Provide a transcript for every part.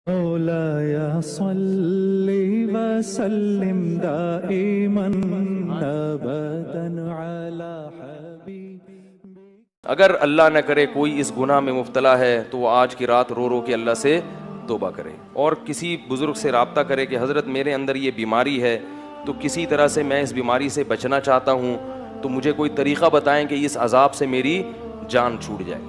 مولاي صل وسلم دائما ابدا على حبيبك۔ اگر اللہ نہ کرے کوئی اس گناہ میں مبتلا ہے تو وہ آج کی رات رو رو کے اللہ سے توبہ کرے اور کسی بزرگ سے رابطہ کرے کہ حضرت میرے اندر یہ بیماری ہے تو کسی طرح سے میں اس بیماری سے بچنا چاہتا ہوں، تو مجھے کوئی طریقہ بتائیں کہ اس عذاب سے میری جان چھوٹ جائے۔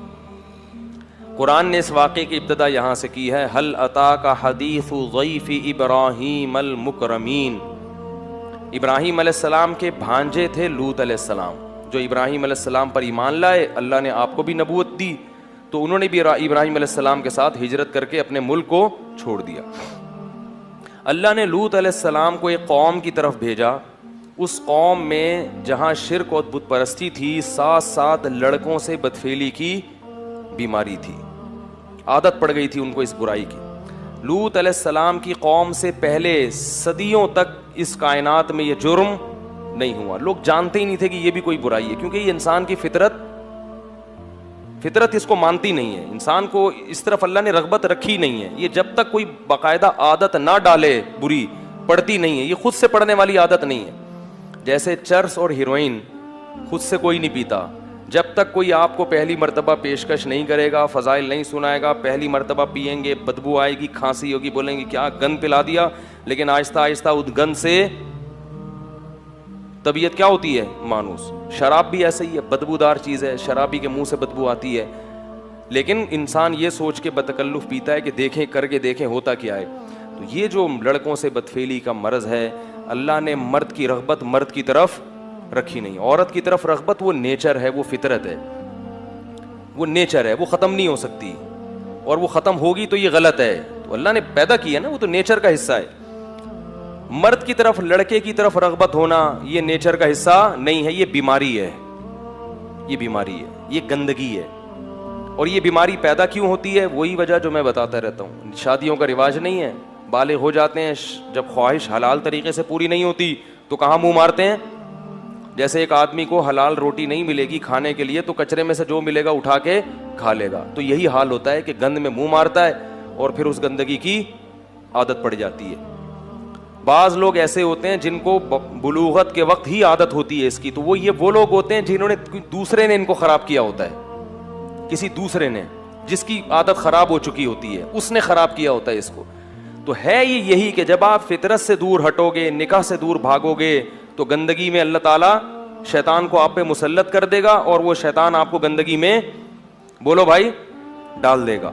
قرآن نے اس واقعے کی ابتدا یہاں سے کی ہے، هل اتاک حدیث ضیف ابراہیم المکرمین۔ ابراہیم علیہ السلام کے بھانجے تھے لوط علیہ السلام، جو ابراہیم علیہ السلام پر ایمان لائے، اللہ نے آپ کو بھی نبوت دی تو انہوں نے بھی ابراہیم علیہ السلام کے ساتھ ہجرت کر کے اپنے ملک کو چھوڑ دیا۔ اللہ نے لوط علیہ السلام کو ایک قوم کی طرف بھیجا، اس قوم میں جہاں شرک اور بت پرستی تھی، ساتھ ساتھ لڑکوں سے بدفعلی کی بیماری تھی، عادت پڑ گئی تھی ان کو اس برائی کی۔ لوط علیہ السلام کی قوم سے پہلے صدیوں تک اس کائنات میں یہ جرم نہیں ہوا، لوگ جانتے ہی نہیں تھے کہ یہ بھی کوئی برائی ہے، کیونکہ یہ انسان کی فطرت اس کو مانتی نہیں ہے، انسان کو اس طرف اللہ نے رغبت رکھی نہیں ہے۔ یہ جب تک کوئی باقاعدہ عادت نہ ڈالے بری، پڑتی نہیں ہے، یہ خود سے پڑنے والی عادت نہیں ہے۔ جیسے چرس اور ہیروئن خود سے کوئی نہیں پیتا، جب تک کوئی آپ کو پہلی مرتبہ پیشکش نہیں کرے گا، فضائل نہیں سنائے گا، پہلی مرتبہ پئیں گے، بدبو آئے گی، کھانسی ہوگی، بولیں گے کیا گند پلا دیا، لیکن آہستہ آہستہ اس گند سے طبیعت کیا ہوتی ہے؟ مانوس۔ شراب بھی ایسے ہی ہے، بدبودار چیز ہے، شرابی کے منہ سے بدبو آتی ہے، لیکن انسان یہ سوچ کے بتکلف پیتا ہے کہ دیکھیں، کر کے دیکھیں ہوتا کیا ہے۔ تو یہ جو لڑکوں سے بدفعلی کا مرض ہے، اللہ نے مرد کی رغبت مرد کی طرف رکھی نہیں، عورت کی طرف رغبت وہ نیچر ہے، وہ فطرت ہے، وہ نیچر ہے، وہ ختم نہیں ہو سکتی، اور وہ ختم ہوگی تو یہ غلط ہے۔ تو اللہ نے پیدا کی ہے نا، وہ تو نیچر کا حصہ ہے۔ مرد کی طرف، لڑکے کی طرف رغبت ہونا یہ نیچر کا حصہ نہیں ہے، یہ بیماری ہے، یہ بیماری ہے، یہ گندگی ہے۔ اور یہ بیماری پیدا کیوں ہوتی ہے؟ وہی وجہ جو میں بتاتا رہتا ہوں، شادیوں کا رواج نہیں ہے، بالغ ہو جاتے ہیں، جب خواہش حلال طریقے سے پوری نہیں ہوتی تو کہاں منہ مارتے ہیں؟ جیسے ایک آدمی کو حلال روٹی نہیں ملے گی کھانے کے لیے تو کچرے میں سے جو ملے گا اٹھا کے کھا لے گا، تو یہی حال ہوتا ہے کہ گند میں منہ مارتا ہے اور پھر اس گندگی کی عادت پڑ جاتی ہے۔ بعض لوگ ایسے ہوتے ہیں جن کو بلوغت کے وقت ہی عادت ہوتی ہے اس کی، تو وہ لوگ ہوتے ہیں جنہوں نے دوسرے نے ان کو خراب کیا ہوتا ہے، کسی دوسرے نے جس کی عادت خراب ہو چکی ہوتی ہے اس نے خراب کیا ہوتا ہے اس کو۔ تو ہے یہ یہی کہ جب آپ فطرت سے دور ہٹو گے، نکاح سے دور بھاگو گے، تو گندگی میں اللہ تعالیٰ شیطان کو آپ پہ مسلط کر دے گا، اور وہ شیطان آپ کو گندگی میں بولو بھائی ڈال دے گا۔